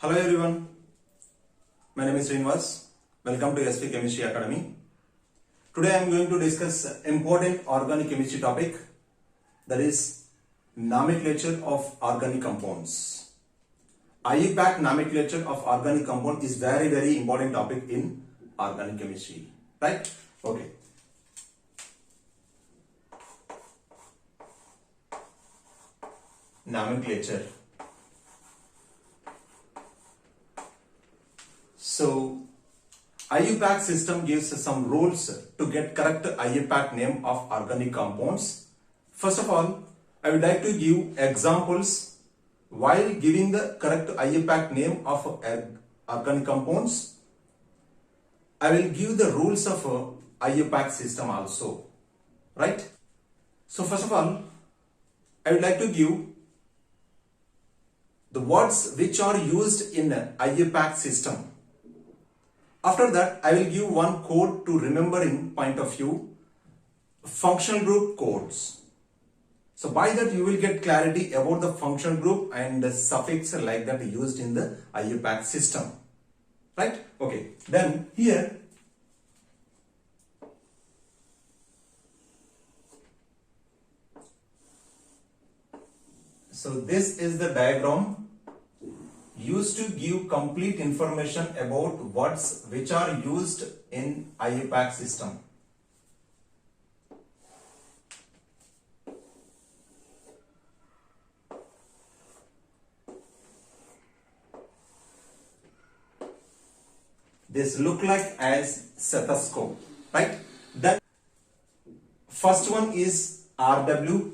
Hello everyone, my name is Srinivas. Welcome to SV Chemistry Academy. Today I am going to discuss important organic chemistry topic, that is nomenclature of organic compounds. IUPAC nomenclature of organic compound is very important topic in organic chemistry, right? Okay. Nomenclature. So IUPAC system gives some rules to get correct IUPAC name of organic compounds. First of all, I would like to give examples while giving the correct IUPAC name of organic compounds. I will give the rules of IUPAC system also, right? So first of all, I would like to give the words which are used in IUPAC system. After that, I will give one code to remembering point of view, functional group codes. So by that you will get clarity about the functional group and the suffix like that used in the IUPAC system, right? Okay, then here so this is the diagram used to give complete information about words which are used in IUPAC system. This look like as stethoscope, right? Then first one is RW,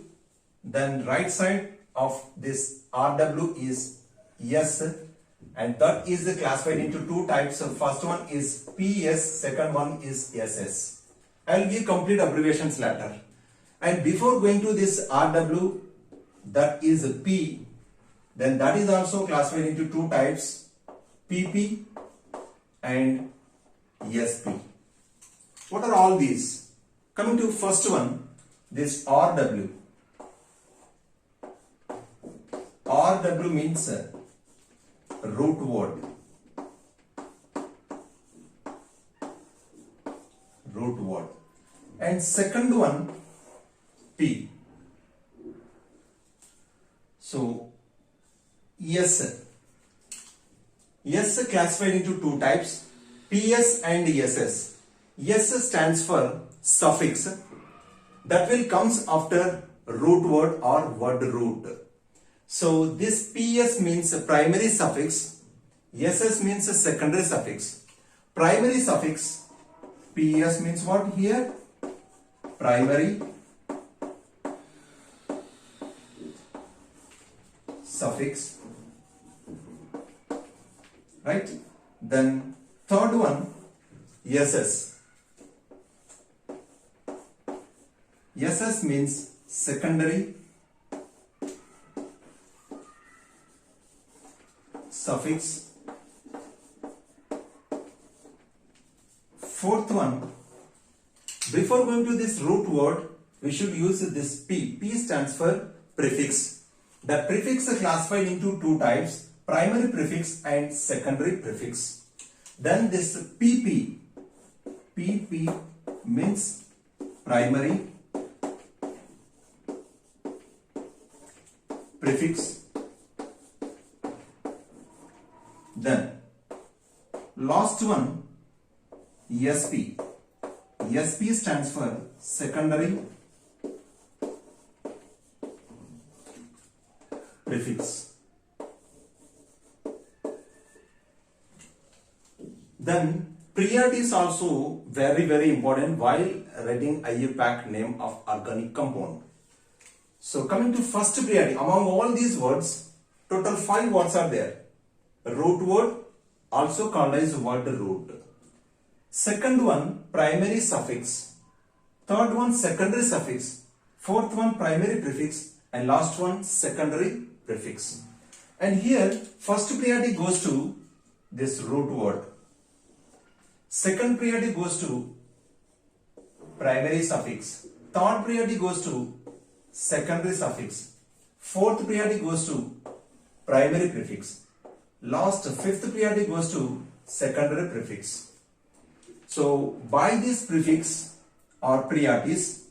then right side of this RW is S, and that is classified into two types. So first one is PS, second one is SS. I will give complete abbreviations later. And before going to this RW, that is P, then that is also classified into two types, PP and SP. What are all these? Coming to first one, this RW. RW means root word. Root word. And second one, P. So, S. S classified into two types, PS and SS. S stands for suffix that will comes after root word or word root. So this PS means primary suffix, SS means secondary suffix. Primary suffix, PS means what here? Primary suffix, right? Then third one, SS. SS means secondary suffix. Fourth one, before going to this root word, we should use this P. P stands for prefix. The prefix is classified into two types, primary prefix and secondary prefix. Then this PP. PP means primary prefix. Then last one, SP. SP stands for secondary prefix. Then priority is also very important while writing IUPAC name of organic compound. So coming to first priority, among all these words, total 5 words are there. Root word, also called as word root. Second one, primary suffix. Third one, secondary suffix. Fourth one, primary prefix. And last one, secondary prefix. And here, first priority goes to this root word. Second priority goes to primary suffix. Third priority goes to secondary suffix. Fourth priority goes to primary prefix. last fifth priority goes to secondary prefix. So by this prefix or priorities,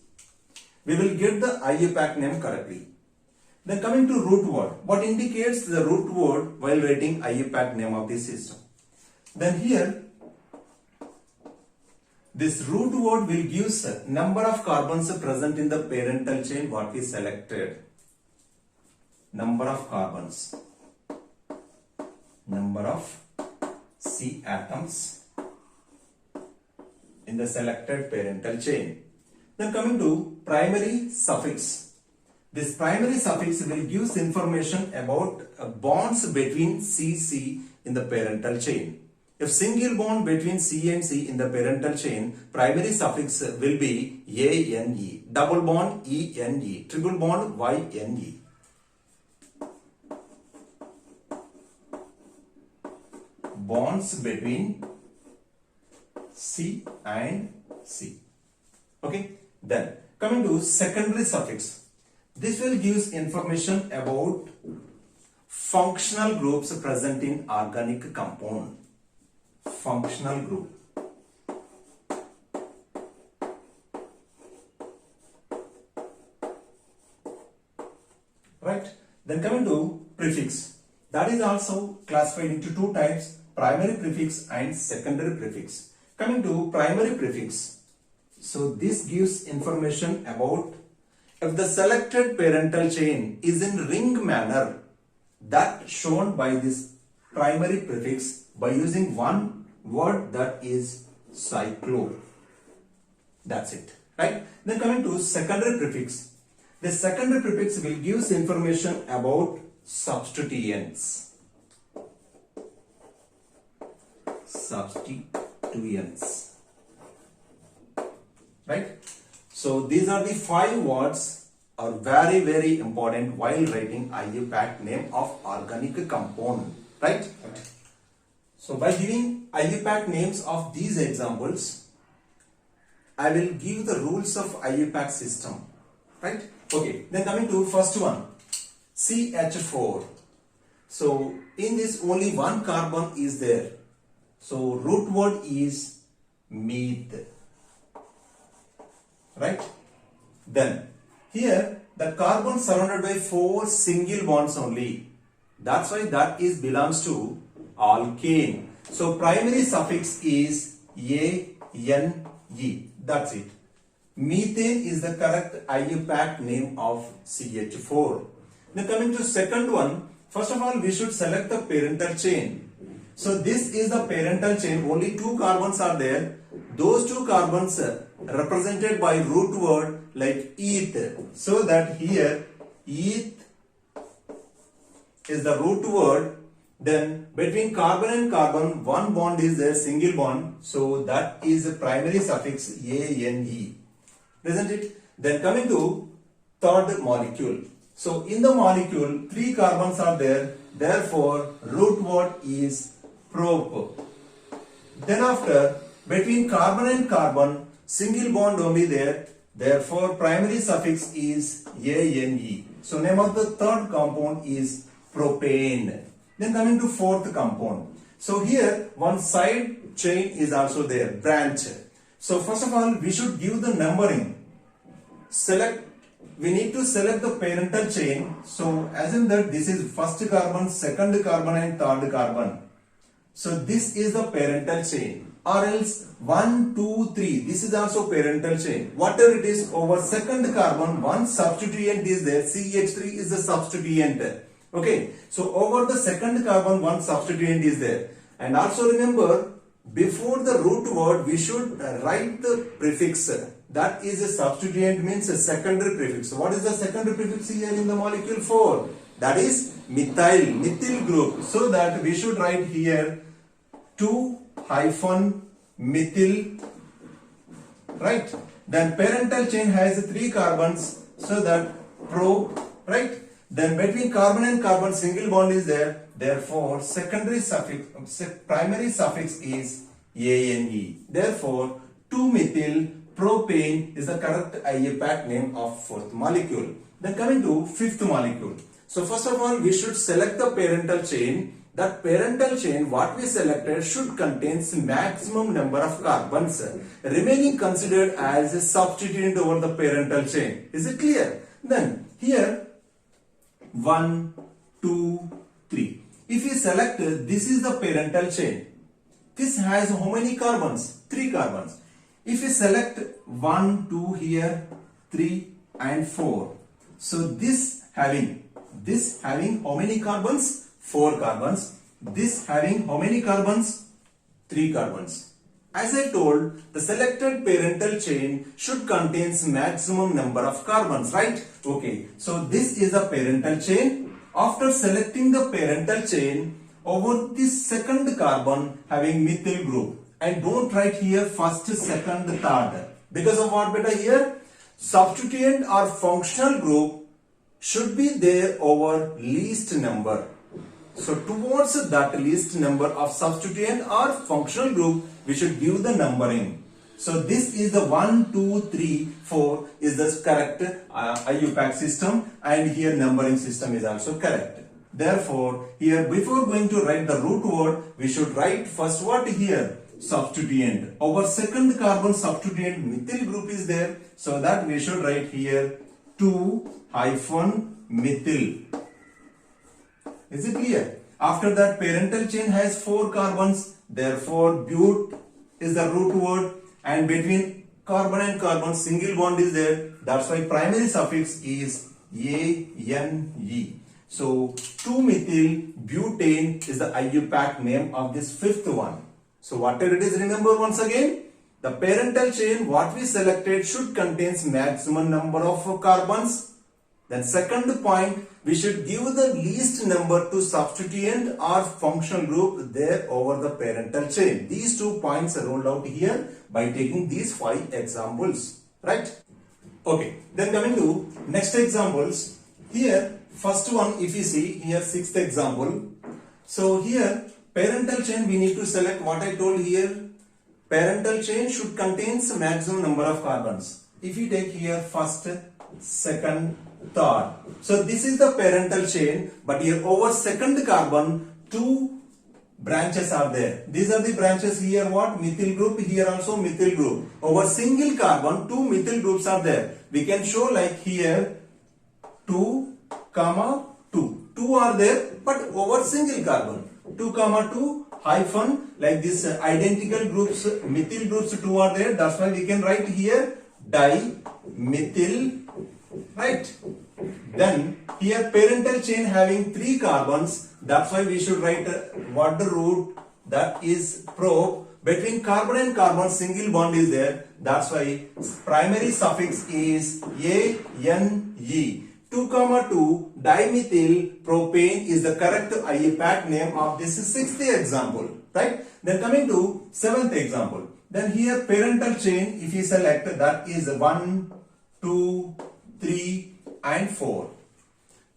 we will get the IUPAC name correctly. Then coming to root word, what indicates the root word while writing IUPAC name of the system? Then here, this root word will give number of carbons present in the parental chain what we selected. Number of carbons, number of C atoms in the selected parental chain. Then coming to primary suffix. This primary suffix will give information about bonds between CC in the parental chain. If single bond between C and C in the parental chain, primary suffix will be ANE, double bond ENE, triple bond YNE. Bonds between C and C. Okay. Then coming to secondary suffix. This will give information about functional groups present in organic compound. Functional group. Right. Then coming to prefix. That is also classified into two types, primary prefix and secondary prefix. Coming to primary prefix. So this gives information about if the selected parental chain is in ring manner, that shown by this primary prefix by using one word, that is cyclo. That's it, right? Then coming to secondary prefix. The secondary prefix will give information about substituents. Substituents. Right? So these are the 5 words are very important while writing IUPAC name of organic compound. Right? So by giving IUPAC names of these examples, I will give the rules of IUPAC system. Right? Okay. Then coming to first one, CH4. So in this only one carbon is there. So root word is meth. Right? Then here the carbon surrounded by 4 single bonds only. That's why that is belongs to alkane. So primary suffix is ANE. That's it. Methane is the correct IUPAC name of CH4. Now coming to second one, first of all we should select the parental chain. So this is the parental chain, only 2 carbons are there. Those 2 carbons represented by root word like eth. So that here eth is the root word. Then between carbon and carbon, one bond is there, single bond. So that is the primary suffix ANE. Isn't it? Then coming to third molecule. So in the molecule, 3 carbons are there. Therefore, root word is prop. Then after, between carbon and carbon, single bond only there. Therefore, primary suffix is ANE. So name of the third compound is propane. Then coming to fourth compound. So here one side chain is also there, branch. So first of all, we should give the numbering. We need to select the parental chain. So assume that this is first carbon, second carbon and third carbon. So this is the parental chain. Or else 1, 2, 3. This is also parental chain. Whatever it is, over second carbon, one substituent is there. CH3 is the substituent. Okay. So over the second carbon, one substituent is there. And also remember, before the root word, we should write the prefix. That is a substituent, means a secondary prefix. So what is the secondary prefix here in the molecule 4? That is methyl group. So that we should write here 2-methyl, right? Then parental chain has 3 carbons, so that pro, right? Then between carbon and carbon single bond is there. Therefore, primary suffix is ANE. Therefore, 2-methyl propane is the correct IUPAC name of fourth molecule. Then coming to fifth molecule. So first of all, we should select the parental chain. that parental chain what we selected should contains maximum number of carbons remaining considered as a substituent over the parental chain. Is it clear? Then here 1, 2, 3. If we select this is the parental chain, this has how many carbons? 3 carbons. If we select 1, 2 here, 3 and 4. So this having how many carbons? 4 carbons. This having how many carbons? 3 carbons. As I told, the selected parental chain should contains maximum number of carbons, right? Okay, so this is the parental chain. After selecting the parental chain, over this second carbon having methyl group, and don't write here first, second, third. Because of what beta here? Substituent or functional group should be there over least number. So towards that least number of substituent or functional group, we should give the numbering. So this is the 1, 2, 3, 4 is the correct IUPAC system, and here numbering system is also correct. Therefore, here before going to write the root word, we should write first what here? Substituent. Our second carbon substituent methyl group is there, so that we should write here 2-methyl. Is it clear? After that, parental chain has 4 carbons, therefore but is the root word, and between carbon and carbon single bond is there, that's why primary suffix is ANE. So 2-methyl butane is the IUPAC name of this fifth one. So whatever it is, remember once again, the parental chain what we selected should contains maximum number of carbons. Then second point, we should give the least number to substituent or functional group there over the parental chain. These 2 points are rolled out here by taking these 5 examples, right? Okay, then coming to next examples. Here, first one, if you see here, 6th example. So here, parental chain we need to select what I told here. Parental chain should contains maximum number of carbons. If you take here first, second, third. So this is the parental chain, but here over second carbon 2 branches are there. These are the branches here what? Methyl group, here also methyl group. Over single carbon 2 methyl groups are there. We can show like here 2, 2. 2 are there, but over single carbon 2, 2 hyphen like this identical groups, methyl groups 2 are there. That's why we can write here dimethyl, right? Then here parental chain having 3 carbons, that's why we should write what the root, that is prop. Between carbon and carbon single bond is there, that's why primary suffix is ANE. 2, 2 dimethyl propane is the correct IUPAC name of this 6th example, right? Then coming to 7th example. Then here parental chain, if you select, that is 1, 2, 3 and 4.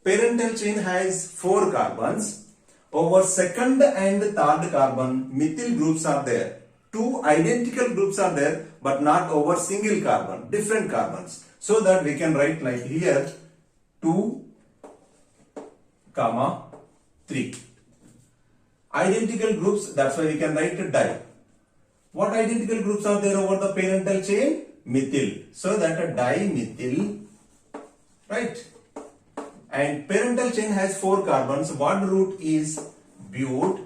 Parental chain has 4 carbons. Over second and third carbon methyl groups are there. 2 identical groups are there, but not over single carbon, different carbons. So that we can write like here 2, 3. Identical groups, that's why we can write di. What identical groups are there over the parental chain? Methyl. So that a dimethyl, right? And parental chain has 4 carbons. What root is but.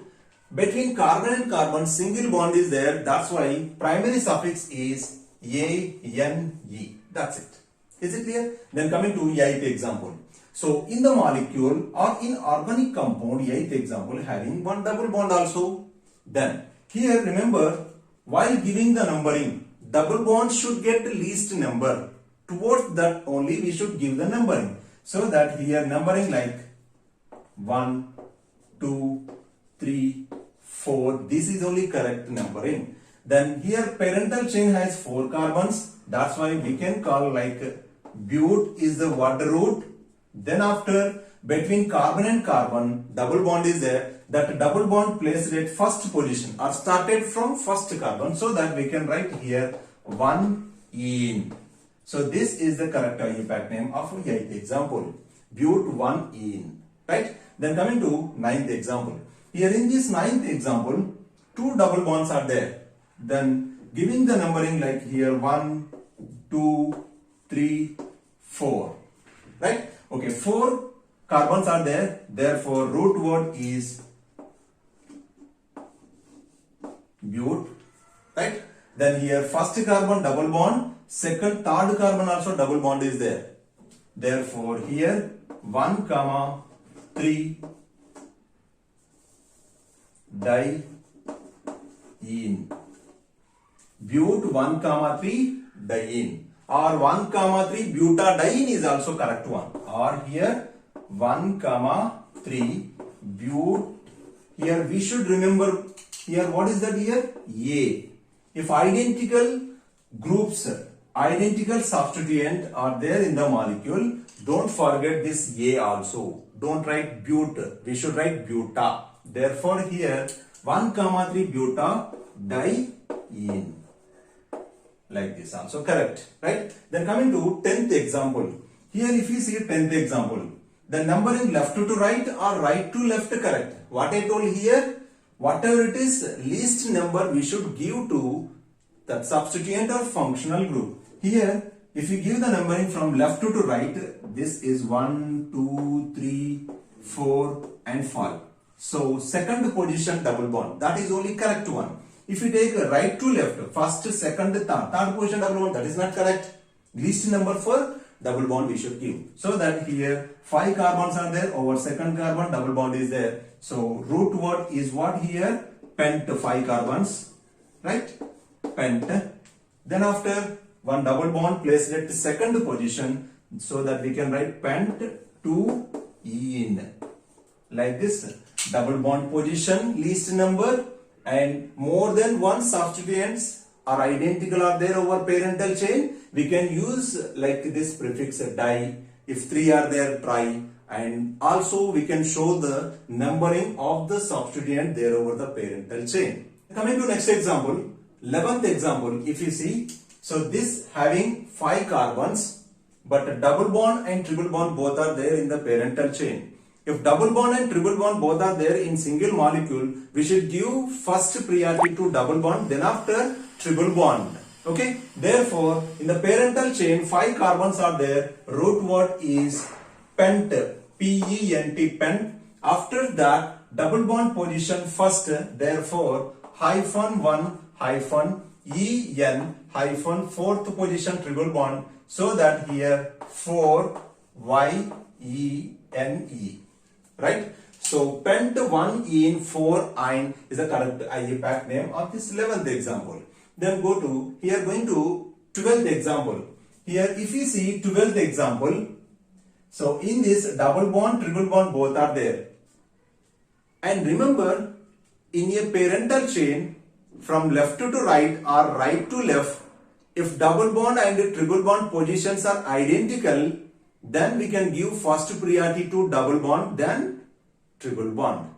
Between carbon and carbon single bond is there. That's why primary suffix is ANE. That's it. Is it clear? Then coming to 8th example. So in the molecule or in organic compound, 8th example having 1 double bond also. Then here remember, while giving the numbering, double bond should get the least number. Towards that only we should give the numbering. So that here numbering like 1, 2, 3, 4. This is only correct numbering. Then here parental chain has 4 carbons. That's why we can call like but is the water root. Then after between carbon and carbon double bond is there. That double bond placed at first position or started from first carbon. So that we can write here 1 ene. So this is the correct IUPAC name of 8th example. But 1 ene. Right? Then coming to 9th example. Here in this ninth example, two double bonds are there. Then giving the numbering like here 1, 2, 3, 4. Right? Okay, 4 carbons are there. Therefore, root word is but. Right? Then here first carbon double bond, second, third carbon also double bond is there. Therefore, here 1, 3 diene. But 1, 3 diene, or 1, 3 butadiene is also correct one. Or here 1, 3 but. Here we should remember here what is that here? A. If identical groups, identical substituent are there in the molecule, don't forget this A also. Don't write but. We should write buta. Therefore, here 1, 3 butadiene. Like this also correct, right? Then coming to 10th example. Here if you see 10th example, the numbering left to right or right to left correct. What I told here, whatever it is, least number we should give to that substituent or functional group. Here, if you give the numbering from left to right, this is 1, 2, 3, 4 and 5. So second position double bond, that is only correct one. If you take right to left, first, second, third position double bond, that is not correct. Least number for double bond we should give. So that here 5 carbons are there, over second carbon double bond is there. So root word is what here? Pent, 5 carbons, right? Pent. Then after one double bond placed at second position, so that we can write pent 2 ene. Like this, double bond position, least number, and more than one substituents are identical are there over parental chain, we can use like this prefix di. If 3 are there, tri. And also we can show the numbering of the substituent there over the parental chain. Coming to next example, 11th example, if you see, so this having 5 carbons, but double bond and triple bond both are there in the parental chain. If double bond and triple bond both are there in single molecule, we should give first priority to double bond, then after triple bond. Okay. Therefore, in the parental chain, 5 carbons are there. Root word is pent, P-E-N-T, pent. After that, double bond position first. Therefore, -1 -en fourth position triple bond. So that here 4 Y-E-N-E. Right? So pent 1 ene 4 ine is the correct IUPAC name of this 11th example. Then go to here, going to 12th example. Here if you see 12th example, so in this double bond, triple bond both are there. And remember, in a parental chain from left to right or right to left, if double bond and triple bond positions are identical, then we can give first priority to double bond, then triple bond.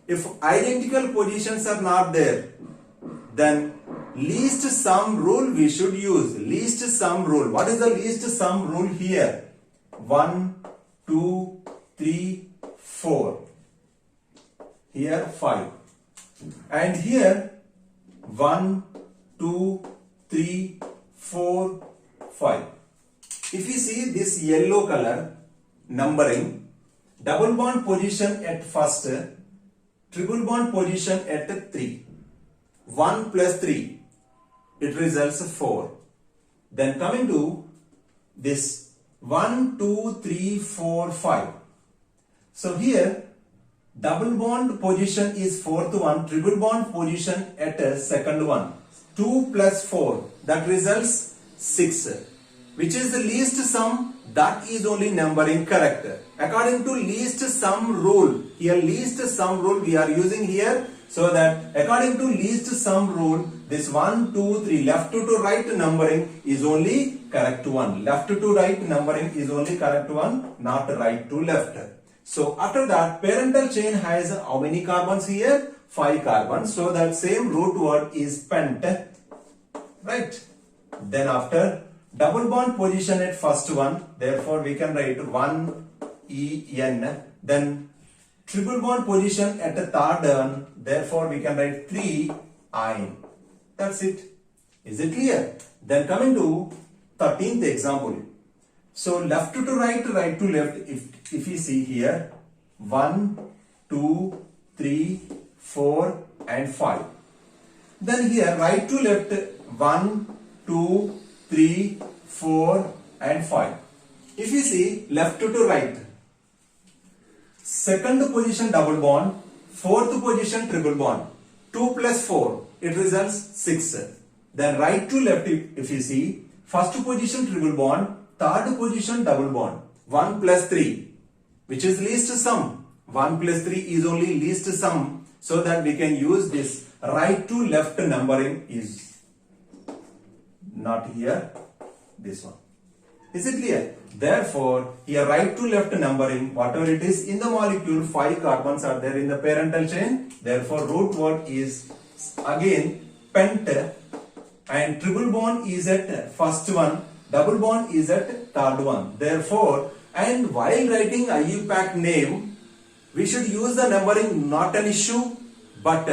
If identical positions are not there, then least sum rule we should use. Least sum rule. What is the least sum rule here? 1, 2, 3, 4. Here 5. And here 1, 2, 3, 4, 5. If you see this yellow color numbering, double bond position at first, triple bond position at 3. 1 plus 3, it results 4. Then coming to this 1, 2, 3, 4, 5. So here double bond position is fourth one, triple bond position at second one. 2 plus 4, that results 6. Which is the least sum? That is only numbering correct. According to least sum rule, here least sum rule we are using here, so that according to least sum rule, this 1, 2, 3 left to right numbering is only correct one. Left to right numbering is only correct one, not right to left. So after that, parental chain has how many carbons here? 5 carbons. So that same root word is pent. Right? Then after, double bond position at first one, therefore we can write 1 En, then triple bond position at the third, therefore we can write 3-ine. That's it. Is it clear? Then coming to 13th example. So left to right, right to left, if you see here, 1, 2, 3, 4 and 5. Then here right to left, 1, 2, 3, 4 and 5. If you see left to right, second position double bond, fourth position triple bond, 2 plus 4, it results 6. Then right to left, if you see, first position triple bond, third position double bond, 1 plus 3, which is least sum. 1 plus 3 is only least sum, so that we can use this right to left numbering is not here, this one. Is it clear? Therefore, here right to left numbering, whatever it is in the molecule, 5 carbons are there in the parental chain. Therefore, root word is again pent, and triple bond is at first one, double bond is at third one. Therefore, and while writing IUPAC name, we should use the numbering, not an issue, but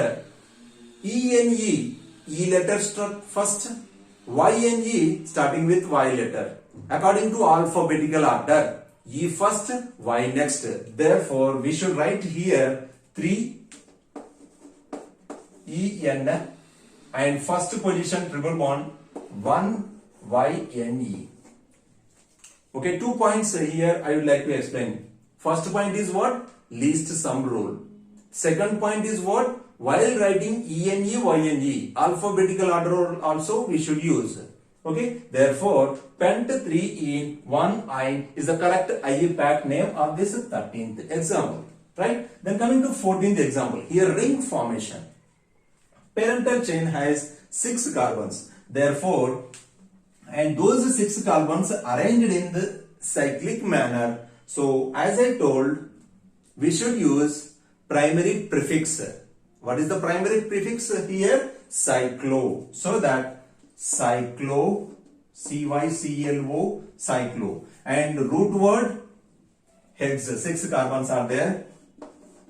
ENE, E letter start first, YNE starting with Y letter. According to alphabetical order, E first, Y next. Therefore, we should write here 3 EN and first position triple bond 1 YNE. Okay, 2 points here I would like to explain. First point is what? Least sum rule. Second point is what? While writing ENE, YNE, alphabetical order also we should use. Okay, therefore, pent 3-ene, 1-ine is the correct IUPAC name of this 13th example. Right? Then coming to 14th example, here ring formation. Parental chain has 6 carbons. Therefore, and those 6 carbons arranged in the cyclic manner. So, as I told, we should use primary prefix. What is the primary prefix here? Cyclo. So that cyclo, CYCLO, cyclo. And root word, hex. 6 carbons are there,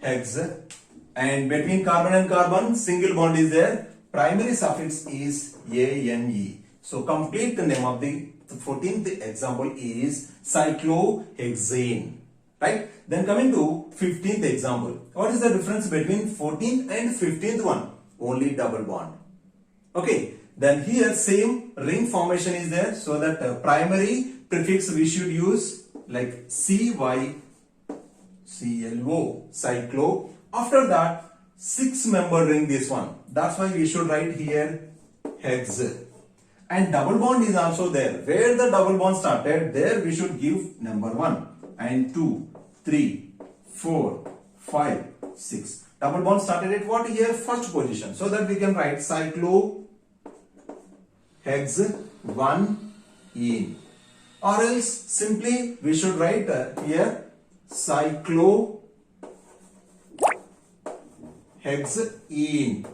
hex. And between carbon and carbon, single bond is there. Primary suffix is ANE. So complete the name of the 14th example is cyclohexane. Right? Then coming to 15th example. What is the difference between 14th and 15th one? Only double bond. Okay. Then here same ring formation is there. So that primary prefix we should use like CYCLO, cyclo. After that 6-member ring, this one. That's why we should write here hex. And double bond is also there. Where the double bond started, there we should give number 1 and 2, 3, 4, 5, 6. Double bond started at what? Here first position. So that we can write cyclohexane 1-ene. Or else simply we should write here cyclohexene.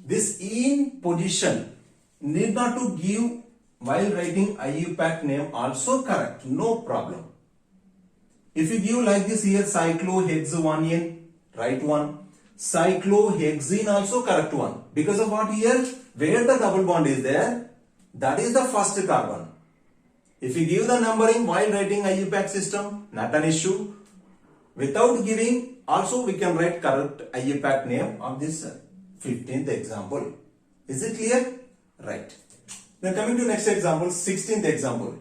This ene position need not to give while writing IUPAC name also correct, no problem. If you give like this here cyclohexane, right one. Cyclohexene also correct one. Because of what here? Where the double bond is there, that is the first carbon. If you give the numbering while writing IUPAC system, not an issue. Without giving, also we can write correct IUPAC name of this 15th example. Is it clear? Right. Then coming to next example, 16th example.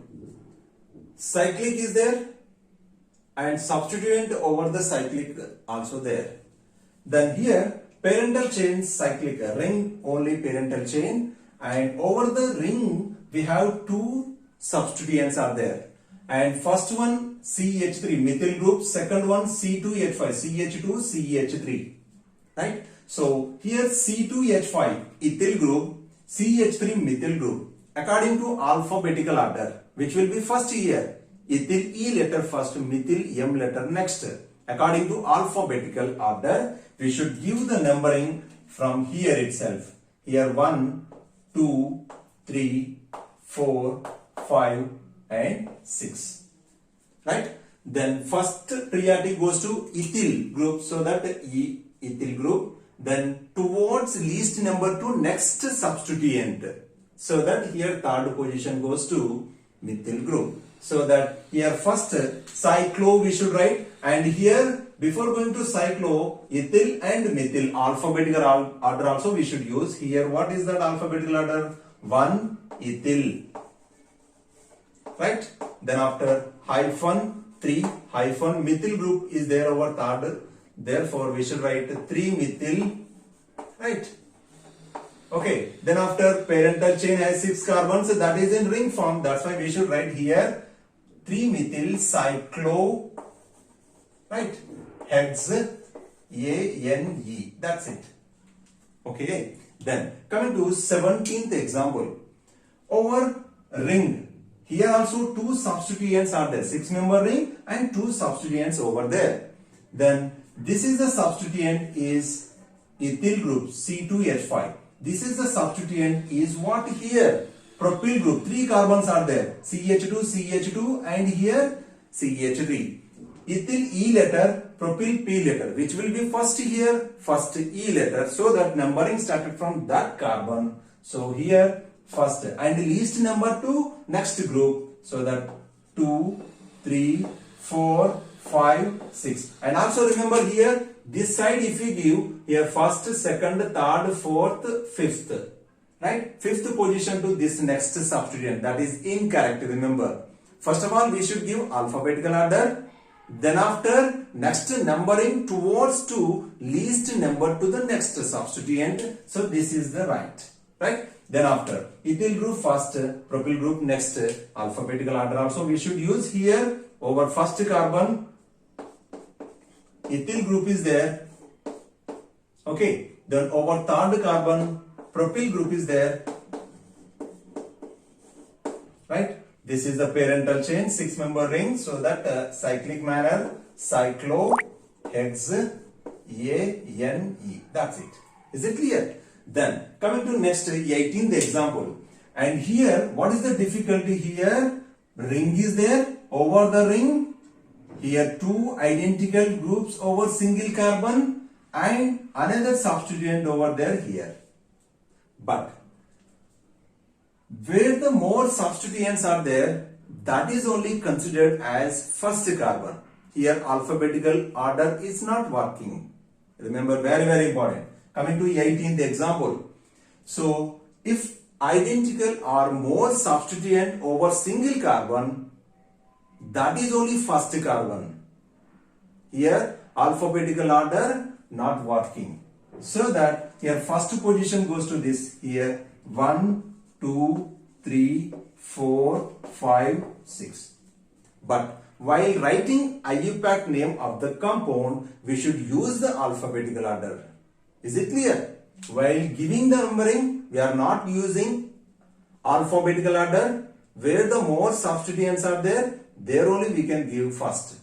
Cyclic is there and substituent over the cyclic also there. Then here parental chain cyclic, ring only parental chain, and over the ring we have 2 substituents are there. And first one CH3 methyl group, second one C2H5 CH2 CH3. Right? So here C2H5 ethyl group, CH3 methyl group. According to alphabetical order, which will be first here, ethyl E letter first, methyl M letter next. According to alphabetical order, we should give the numbering from here itself. Here 1, 2, 3, 4, 5 and 6. Right? Then first priority goes to ethyl group, so that ethyl group. Then towards least number to next substituent, so that here third position goes to methyl group. So that here first cyclo we should write, and here before going to cyclo, ethyl and methyl alphabetical order also we should use. Here what is that alphabetical order? 1 ethyl, right? Then after hyphen 3 hyphen methyl group is there over third. Therefore, we should write 3 methyl, right? Okay. Then after parental chain has 6 carbons, so that is in ring form. That's why we should write here 3 methyl cyclo, right? Hex ANE. That's it. Okay. Then coming to 17th example. Over ring. Here also 2 substituents are there. 6-member ring and 2 substituents over there. Then this is the substituent is ethyl group C2H5. This is the substituent is what here? Propyl group. 3 carbons are there. CH2, CH2 and here CH3. Ethyl E letter, propyl P letter. Which will be first here? First E letter. So that numbering started from that carbon. So here first and least number to next group. So that 2, 3, 4, 5, 6. And also remember here this side if we give here first, second, third, fourth, fifth. Right? Fifth position to this next substituent. That is incorrect. Remember. First of all we should give alphabetical order. Then after next numbering towards to least number to the next substituent. So this is the right. Then after ethyl group first, propyl group next, alphabetical order also we should use here. Over first carbon ethyl group is there. Okay. Then over third carbon propyl group is there. Right. This is the parental chain, 6-member ring. So that cyclic manner, cyclo hex ANE. That's it. Is it clear? Then coming to next 18th example. And here what is the difficulty here? Ring is there. Over the ring here 2 identical groups over single carbon and another substituent over there here. But where the more substituents are there, that is only considered as first carbon. Here alphabetical order is not working. Remember, very important. Coming to 18th example. So if identical or more substituent over single carbon, that is only first carbon. Here alphabetical order not working. So that here first position goes to this here 1, 2, 3, 4, 5, 6. But while writing IUPAC name of the compound, we should use the alphabetical order. Is it clear? While giving the numbering, we are not using alphabetical order. Where the more substituents are there only we can give first.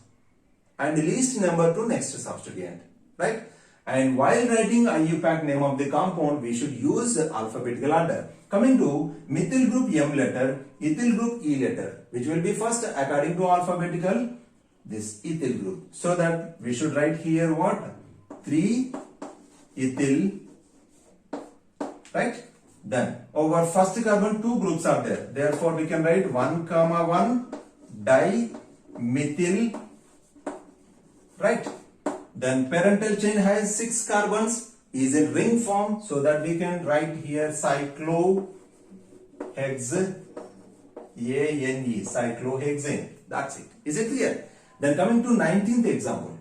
And least number to next substituent. Right? And while writing IUPAC name of the compound, we should use alphabetical order. Coming to methyl group M letter, ethyl group E letter, which will be first according to alphabetical, this ethyl group. So that we should write here what? 3 ethyl, right? Then over first carbon 2 groups are there. Therefore we can write 1,1 dimethyl, right? Then parental chain has 6 carbons, is in ring form, so that we can write here cyclohexane, cyclohexane. That's it. Is it clear? Then coming to 19th example.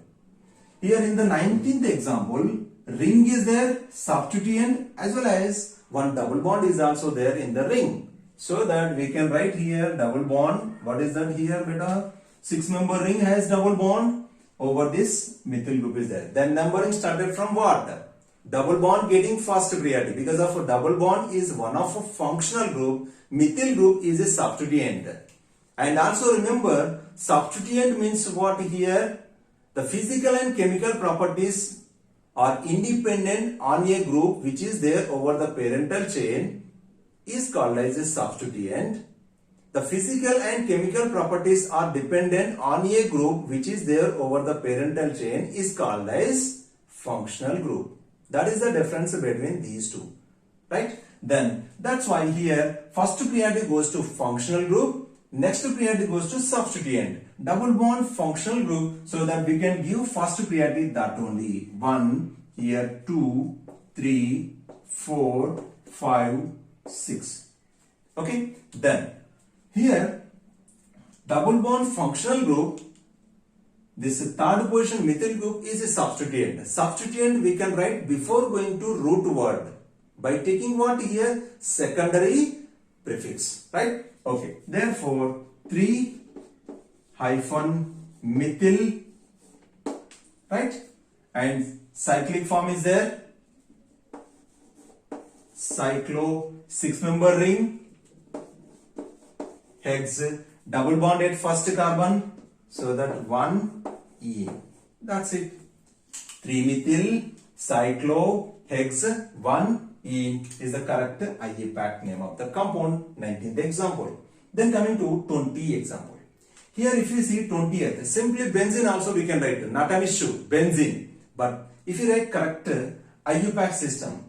Here in the 19th example, ring is there, substituent as well as one double bond is also there in the ring. So that we can write here double bond. What is that here, beta? 6-member ring has double bond. Over this methyl group is there. Then numbering started from what? Double bond getting first priority. Because of a double bond is one of a functional group. Methyl group is a substituent. And also remember, substituent means what here? The physical and chemical properties are independent on a group which is there over the parental chain is called as a substituent. the physical and chemical properties are dependent on a group which is there over the parental chain is called as functional group. That is the difference between these two, right? Then that's why here first priority goes to functional group, next priority goes to substituent. Double bond functional group, so that we can give first priority that only. 1, here 2, 3, 4, 5, 6. Okay, then here double bond functional group, this third position methyl group is a substituent. Substituent we can write before going to root word by taking what here? Secondary prefix, right? Okay, therefore 3-methyl, right? And cyclic form is there. Cyclo 6-member ring, hex, double bond at first carbon, so that 1 E. That's it. 3-methyl cyclo hex 1 E is the correct IUPAC name of the compound. 19th example. Then coming to 20 example. Here if you see 20th, simply benzene also we can write, not an issue, benzene. But if you write correct IUPAC system,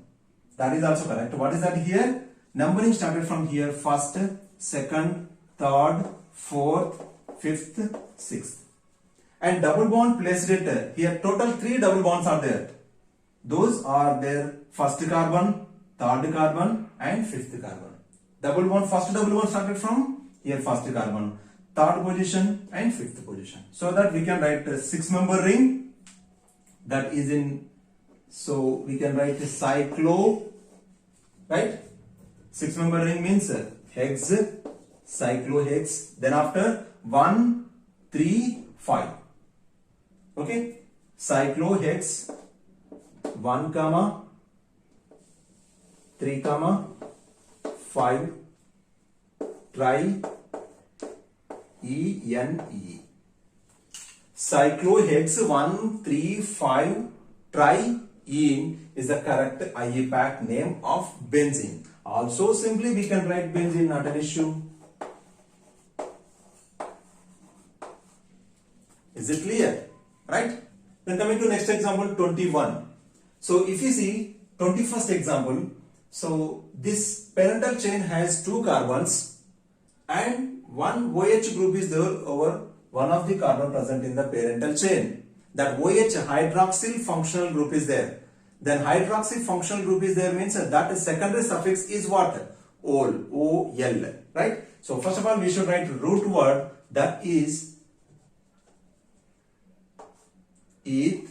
that is also correct. What is that here? Numbering started from here, first, second, third, fourth, fifth, sixth. And double bond placed it here. Total 3 double bonds are there. Those are there, first carbon, third carbon, and fifth carbon. Double bond, first double bond started from here, first carbon, third position, and fifth position. So that we can write a 6-member ring. That is in, so we can write a cyclo, right? 6-member ring means hex, cyclohex. Then after 1, 3, 5. Okay, cyclohex 1, 3, 5, tri ENE. Cyclohex 1, 3, 5, tri ene is the correct IUPAC name of benzene. Also simply we can write benzene, not an issue. Is it clear? Right? Then coming to next example 21. So if you see 21st example, so this parental chain has 2 carbons and one OH group is there over one of the carbon present in the parental chain. That OH hydroxyl functional group is there. Then hydroxyl functional group is there means that secondary suffix is what? Ol, O-L, right? So first of all we should write root word, that is eth,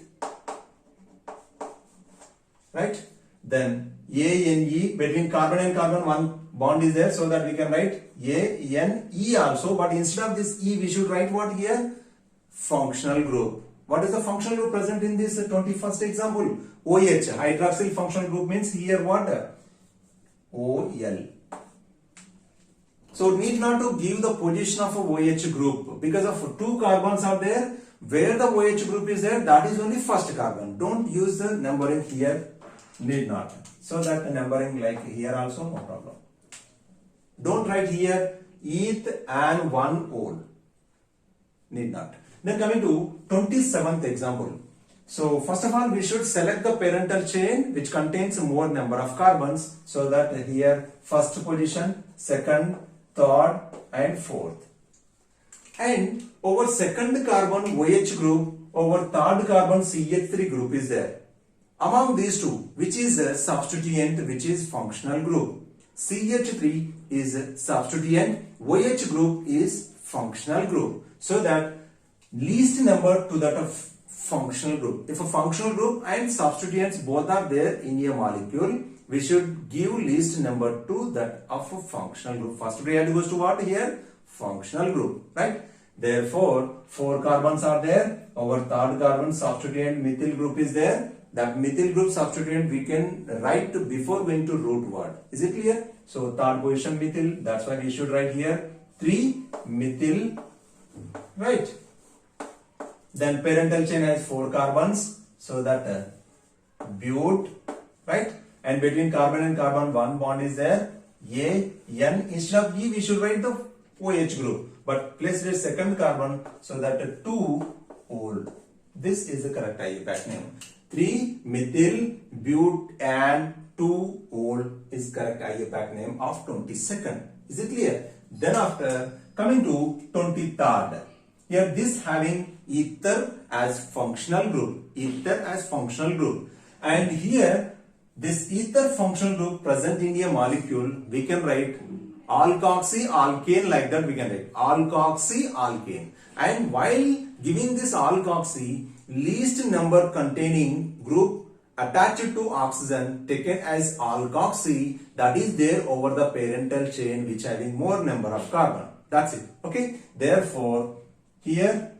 right? Then ANE, between carbon and carbon one bond is there, so that we can write ANE also, but instead of this E we should write what here? Functional group. What is the functional group present in this 21st example? OH, hydroxyl functional group means here what? OL. So need not to give the position of a OH group, because of 2 carbons are there. Where the OH group is there, that is only first carbon. Don't use the numbering here, need not. So that the numbering like here also, no problem. Don't write here eth and 1 ol. Need not. Then coming to 27th example. So first of all we should select the parental chain which contains more number of carbons, so that here first position, second, third and fourth. And over second carbon OH group, over third carbon CH3 group is there. Among these two, which is a substituent, which is functional group? CH3 is a substituent, OH group is functional group. So that least number to that of functional group. If a functional group and substituents both are there in a molecule, we should give least number to that of a functional group. First priority goes to what here? Functional group, right? Therefore 4 carbons are there, over third carbon substituent methyl group is there. That methyl group substituent we can write before going to root word. Is it clear? So third position methyl, that's why we should write here 3-methyl, right? Then parental chain has 4 carbons, so that but, right? And between carbon and carbon one bond is there, A, N. Instead of E we should write the OH group, but placed a second carbon so that 2-ol. This is the correct IUPAC name. 3-methyl and 2-ol is correct IUPAC name of 22nd. Is it clear? Then after coming to 23rd, here this having ether as functional group, and here this ether functional group present in a molecule, we can write alkoxy-alkane, like that we can write alkoxy-alkane. And while giving this alkoxy, least number containing group attached to oxygen taken as alkoxy, that is there over the parental chain which having more number of carbon. That's it. Okay. Therefore, here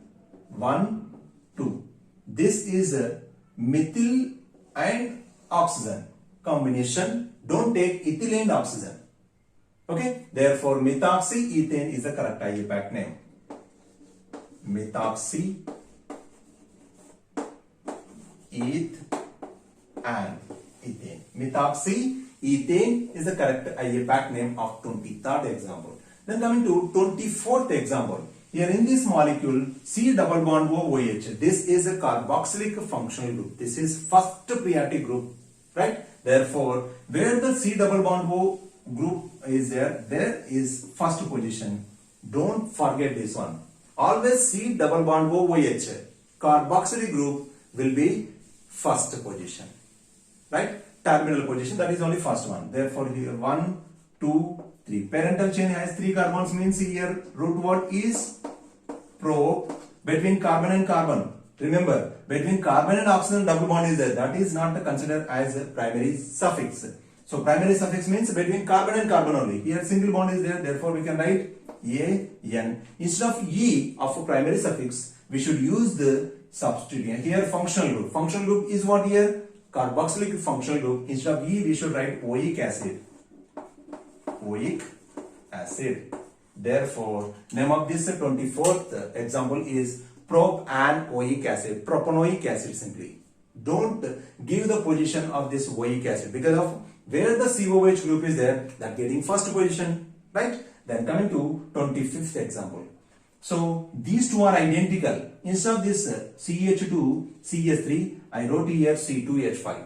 1, 2. This is a methyl and oxygen combination. Don't take ethyl and oxygen. Okay. Therefore, methoxyethane is the correct IUPAC name. Methoxy and ethane. Methoxyethane is the correct IUPAC name of 23rd example. Then coming to 24th example. Here in this molecule C double bond OH, this is a carboxylic functional group. This is first priority group, right? Therefore, where the C double bond O group is there is first position. Don't forget this one. Always C double bond OH, carboxylic group will be first position, right? Terminal position, that is only first one. Therefore, here 1, 2, 3. Parental chain has 3 carbons, means here root word is pro. Between carbon and carbon, remember, between carbon and oxygen double bond is there. That is not considered as a primary suffix. So primary suffix means between carbon and carbon only. Here single bond is there. Therefore, we can write AN. Instead of E of primary suffix, we should use the substituent. Here functional group. Functional group is what here? Carboxylic functional group. Instead of E, we should write oic acid. Oic acid. Therefore, name of this 24th example is propanoic acid. Propanoic acid simply. Don't give the position of this oic acid because of where the COH group is there, that getting first position, right? Then coming to 25th example. So these two are identical. Instead of this CH2, CH3, I wrote here C2H5.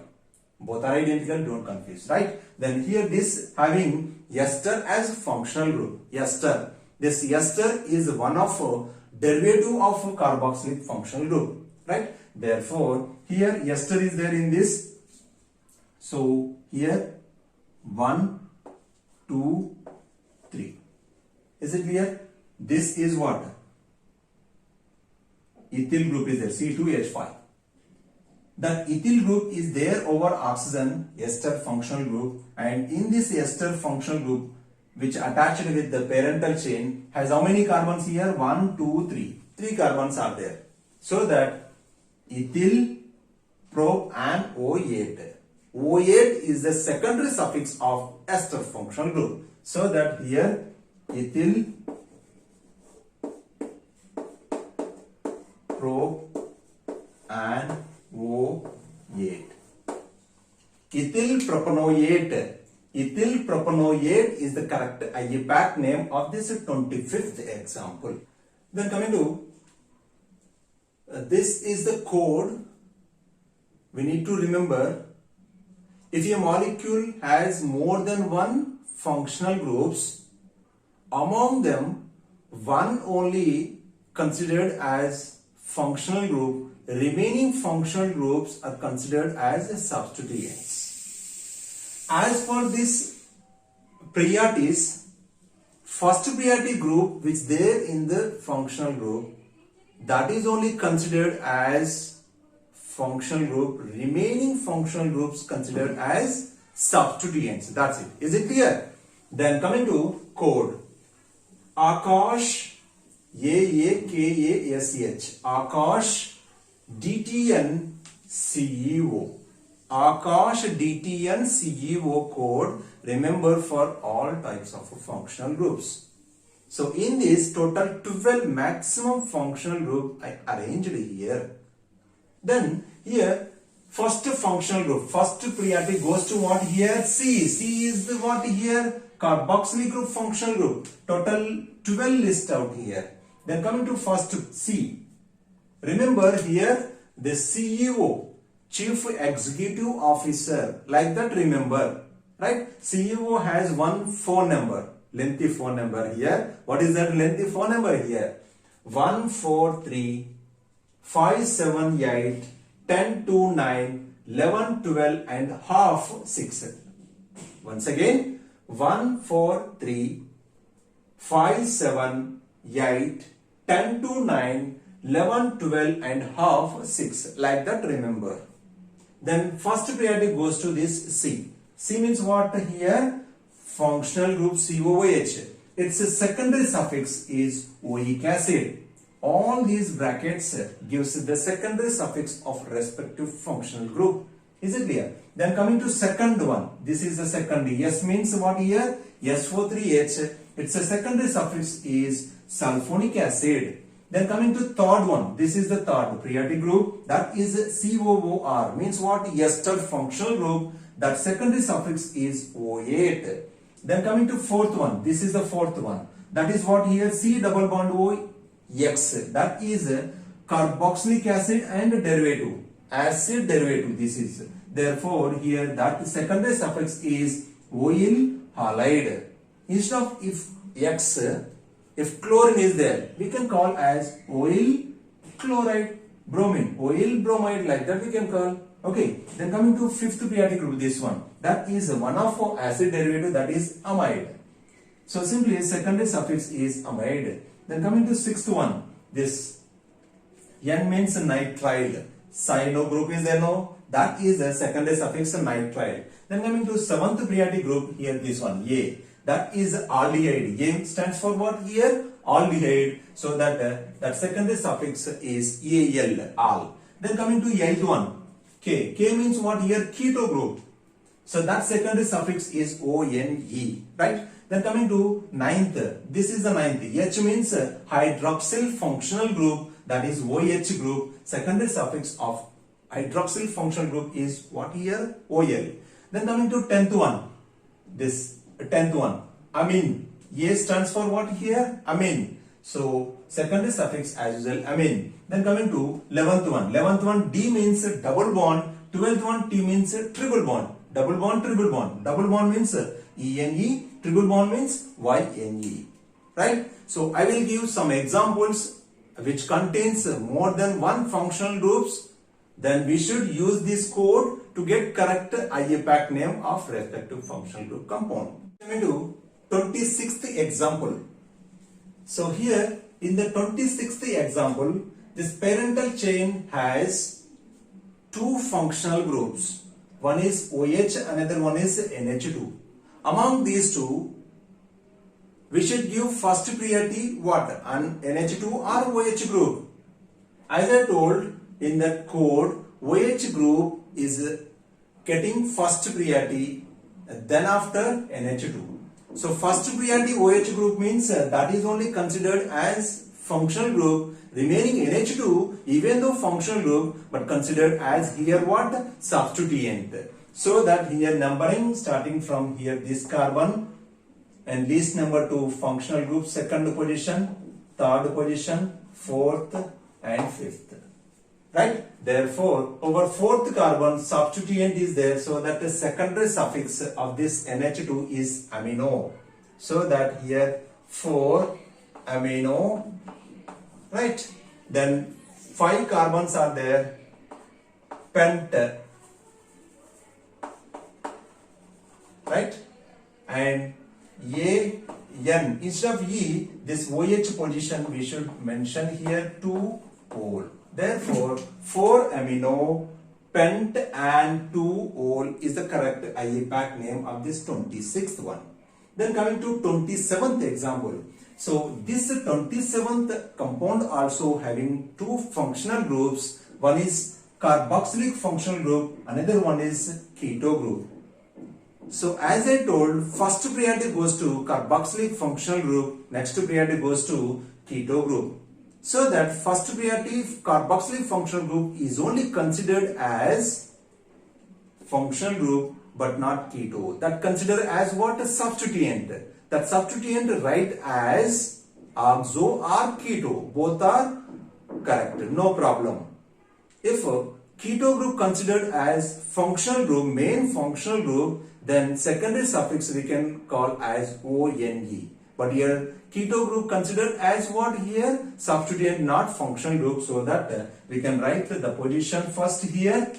Both are identical, don't confuse, right? Then here this having ester as functional group. Ester. This ester is one of derivative of carboxylic functional group, right? Therefore, here ester is there in this. So here 1, 2, 3. Is it clear? This is what? Ethyl group is there, C2H5. The ethyl group is there over oxygen, ester functional group, and in this ester functional group, which attached with the parental chain, has how many carbons here? 1, 2, 3. 3 carbons are there. So that ethyl, prop and O8. O8 is the secondary suffix of ester functional group. So that here ethyl, prop and O8. Ethyl propanoate. Ethyl propanoate is the correct IUPAC name of this 25th example. Then coming to this is the code. We need to remember, if a molecule has more than one functional groups, among them one only considered as functional group, remaining functional groups are considered as substituents. As for this priorities, first priority group which there in the functional group, that is only considered as functional group, remaining functional groups considered as substituents. That's it. Is it clear? Then coming to code. Akash, AAKASH, Akash DTN CEO. Akash DTN CEO code, remember, for all types of functional groups. So in this total 12 maximum functional group I arranged here. Then here first functional group, first priority goes to what here? C. C is the what here? carboxylic group functional group. Total 12 list out here. Then coming to first C. Remember here the CEO, Chief Executive Officer, like that remember, right? CEO has one phone number, lengthy phone number here. What is that lengthy phone number here? 143 578 1029 11 12 and half 6. Once again, 143 578 1029 11 12 and half 6, like that remember. Then first priority goes to this C. C means what here? Functional group COOH. Its secondary suffix is oic acid. All these brackets gives the secondary suffix of respective functional group. Is it clear? Then coming to second one. This is the second. S means what here? SO3H. Its secondary suffix is sulfonic acid. Then coming to third one. This is the third priority group. That is COOR. Means what? Ester functional group. That secondary suffix is O8. Then coming to fourth one. This is the fourth one. That is what here? C double bond O X. That is carboxylic acid and derivative. Acid derivative. This is. Therefore, here that secondary suffix is oil halide. Instead of if chlorine is there, we can call as oil chloride, bromine, oil bromide, like that we can call. Okay. Then coming to fifth periodic group, this one. That is one of acid derivative, that is amide. So simply secondary suffix is amide. Then coming to sixth one, this N means nitrile. Cyano group is there, no? That is the secondary suffix nitrile. Then coming to seventh periodic group, here this one, A. That is aldehyde. A stands for what here? Aldehyde. So that secondary suffix is Al, al. Then coming to eighth one, K. K means what here? Keto group. So that secondary suffix is ONE, right? Then coming to ninth, this is the ninth. H means hydroxyl functional group, that is OH group. Secondary suffix of hydroxyl functional group is what here? OL. Then coming to 10th one, this 10th one, amine. A stands for what here? Amine. So secondary suffix as usual, amine. Then coming to 11th one. 11th one, D means double bond. 12th one, T means triple bond. Double bond, triple bond. Double bond means ENE. Triple bond means YNE. Right? So I will give some examples which contains more than one functional groups. Then we should use this code to get correct IUPAC name of respective functional group compound. Coming to 26th example. So here in the 26th example, this parental chain has two functional groups. One is OH, another one is NH2. Among these two, we should give first priority what? An NH2 or OH group. As I told in that code, OH group is getting first priority, then after NH2. So first priority OH group means that is only considered as functional group. Remaining NH2, even though functional group, but considered as here what? Substituent. So that here numbering starting from here this carbon and least number to functional group, second position, third position, fourth and fifth. Right? Therefore, over fourth carbon substituent is there, so that the secondary suffix of this NH2 is amino. So that here 4 amino, right? Then 5 carbons are there, pent, right? And N, instead of E, this OH position we should mention here 2 ol. Therefore, 4 amino, pent and 2 ol is the correct IUPAC name of this 26th one. Then coming to 27th example. So this 27th compound also having two functional groups. One is carboxylic functional group, another one is keto group. So as I told, first priority goes to carboxylic functional group, next priority goes to keto group. So that first priority carboxylic functional group is only considered as functional group but not keto. That consider as what? A substituent. That substituent write as oxo or keto. Both are correct. No problem. If keto group considered as functional group, main functional group, then secondary suffix we can call as ONE. But here keto group considered as what here? Substituent, not functional group, so that we can write the position first here.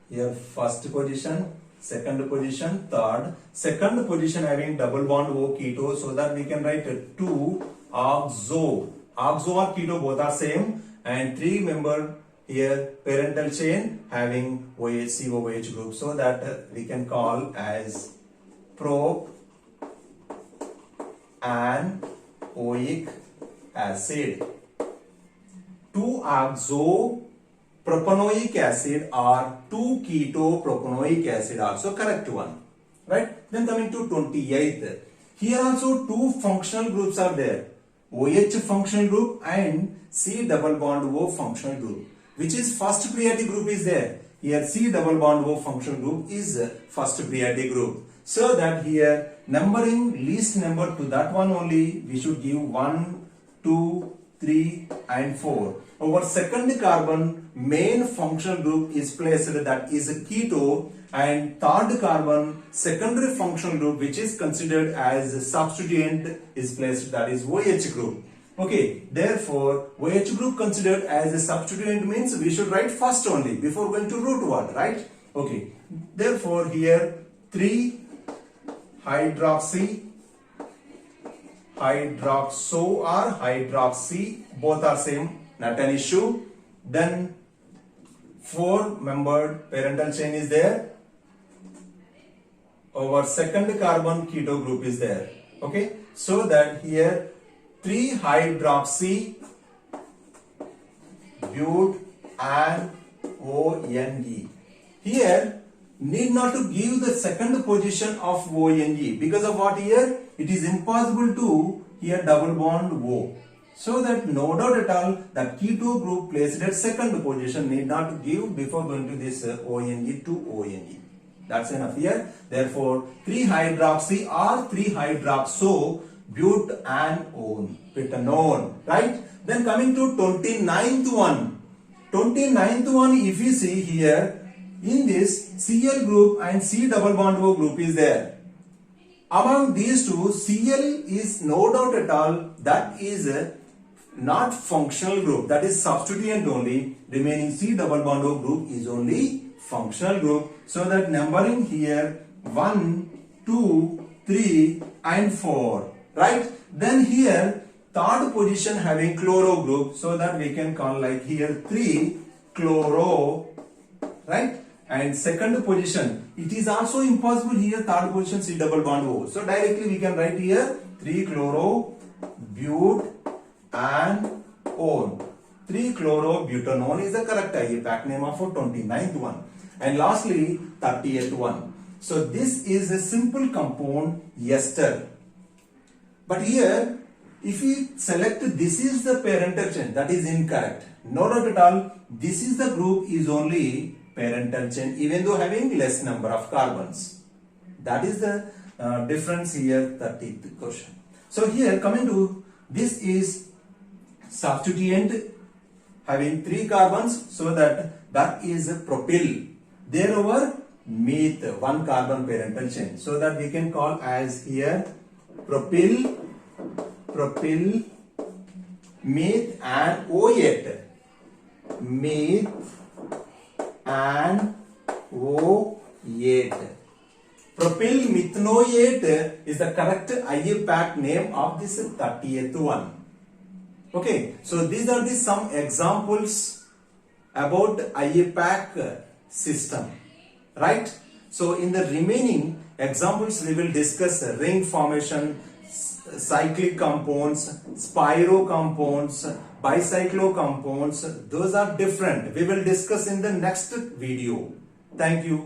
Here first position, second position, third. Second position having double bond O keto, so that we can write 2 oxo. Oxo or keto both are same, and 3 member here parental chain having OH COOH group, so that we can call as prop and oic acid. 2-oxo propanoic acid or 2-keto propanoic acid also correct one, right? Then coming to 28th, here also 2 functional groups are there, OH functional group and C double bond O functional group. Which is first priority group is there? Here C double bond O functional group is first priority group. So that here numbering least number to that one only we should give 1, 2, 3 and 4. Over second carbon main functional group is placed, that is keto, and third carbon secondary functional group which is considered as substituent is placed, that is OH group. Okay, therefore OH group considered as a substituent means we should write first only before going to root word, right? Okay, therefore here 3 hydroxo or hydroxy, both are same, not an issue. Then 4 membered parental chain is there. Over second carbon keto group is there. Okay, so that here 3 hydroxy but and ONE. Here need not to give the second position of ONE, because of what here? It is impossible to here double bond O. So that no doubt at all that keto group placed at second position need not give before going to this ONE to ONE. That's enough here. Therefore 3 hydroxy or 3 hydroxo but and butanone, right? Then coming to 29th one. 29th one, if you see here, in this Cl group and C double bond O group is there. Among these two, Cl is no doubt at all that is not functional group, that is substituent only. Remaining C double bond O group is only functional group. So that numbering here 1, 2, 3 and 4, right? Then here third position having chloro group, so that we can call like here 3 chloro, right? And second position, it is also impossible here third position C double bond O. So directly we can write here 3 chloro but and on. 3 chloro butanone is the correct IUPAC name of 29th one. And lastly 30th one. So this is a simple compound ester. But here if we select this is the parental chain, that is incorrect. No doubt at all, this is the group is only parental chain even though having less number of carbons. That is the difference here, 30th question. So here coming to this is substituent having 3 carbons, so that is a propyl. There over meth, 1 carbon parental chain, so that we can call as here propyl, meth and O8, meth and O8. Propyl methanoate is the correct IUPAC name of this 30th one. Okay, so these are the some examples about IUPAC system, right? So in the remaining examples we will discuss ring formation, cyclic compounds, spiro compounds, bicyclo compounds. Those are different. We will discuss in the next video. Thank you.